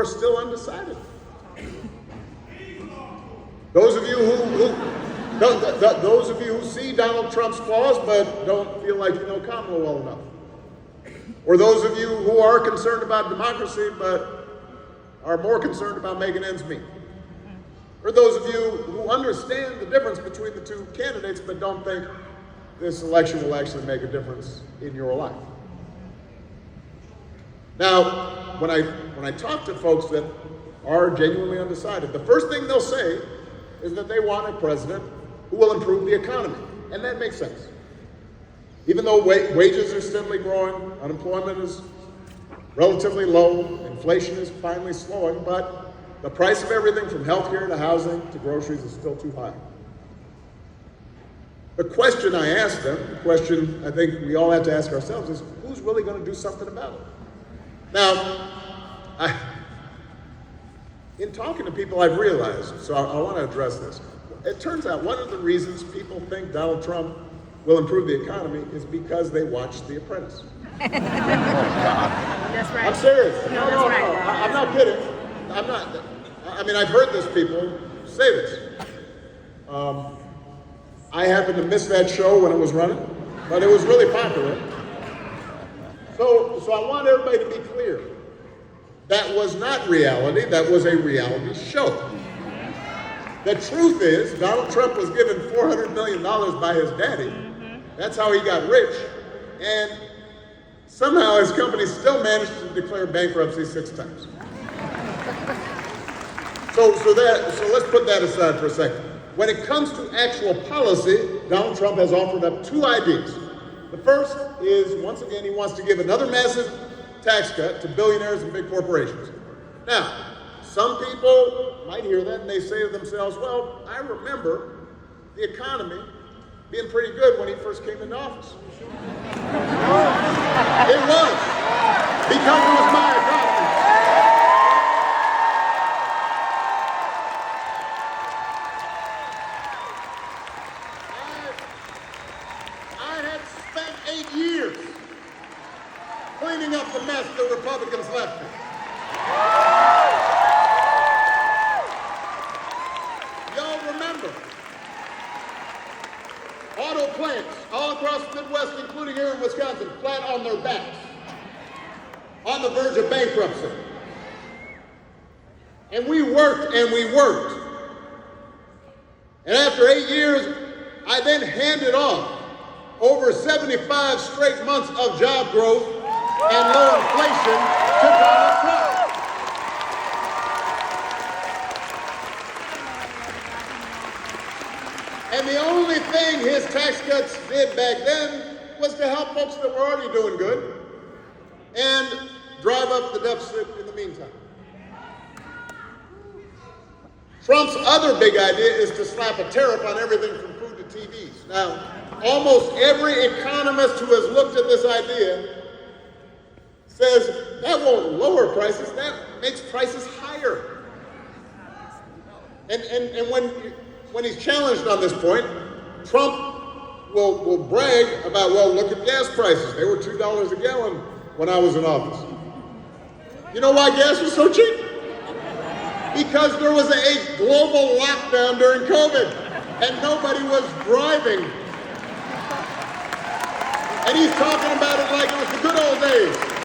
are still undecided. Those of you who see Donald Trump's flaws but don't feel like you know Kamala well enough. Or those of you who are concerned about democracy but are more concerned about making ends meet. Or those of you who understand the difference between the two candidates but don't think this election will actually make a difference in your life. Now, when I talk to folks that are genuinely undecided, the first thing they'll say is that they want a president who will improve the economy. And that makes sense. Even though wages are steadily growing, unemployment is relatively low, inflation is finally slowing, but the price of everything from healthcare to housing to groceries is still too high. The question I ask them, the question I think we all have to ask ourselves is, who's really going to do something about it? Now, in talking to people, I've realized, so I want to address this. It turns out one of the reasons people think Donald Trump will improve the economy is because they watched The Apprentice. Oh, God. That's right. I'm serious. No, that's right. I'm not kidding. I mean, I've heard this people say this. I happened to miss that show when it was running, but it was really popular. So I want everybody to be clear. That was not reality, that was a reality show. The truth is, Donald Trump was given $400 million by his daddy. That's how he got rich. And somehow his company still managed to declare bankruptcy 6 times. So let's put that aside for a second. When it comes to actual policy, Donald Trump has offered up 2 ideas. The first is, once again, he wants to give another massive tax cut to billionaires and big corporations. Now, some people might hear that and they say to themselves, well, I remember the economy being pretty good when he first came into office. It was, because it was my economy. I had spent 8 years cleaning up the mess the Republicans left me. Y'all remember, auto plants all across the Midwest, including here in Wisconsin, flat on their backs, on the verge of bankruptcy. And we worked and we worked. And after 8 years, I then handed off over 75 straight months of job growth and low inflation to Donald Trump. And the only thing his tax cuts did back then was to help folks that were already doing good and drive up the deficit in the meantime. Trump's other big idea is to slap a tariff on everything from food to TVs. Now, almost every economist who has looked at this idea says that won't lower prices, that makes prices higher. And when he's challenged on this point, Trump will brag about, well, look at gas prices. They were $2 a gallon when I was in office. You know why gas was so cheap? Because there was a global lockdown during COVID and nobody was driving. And he's talking about it like it was the good old days.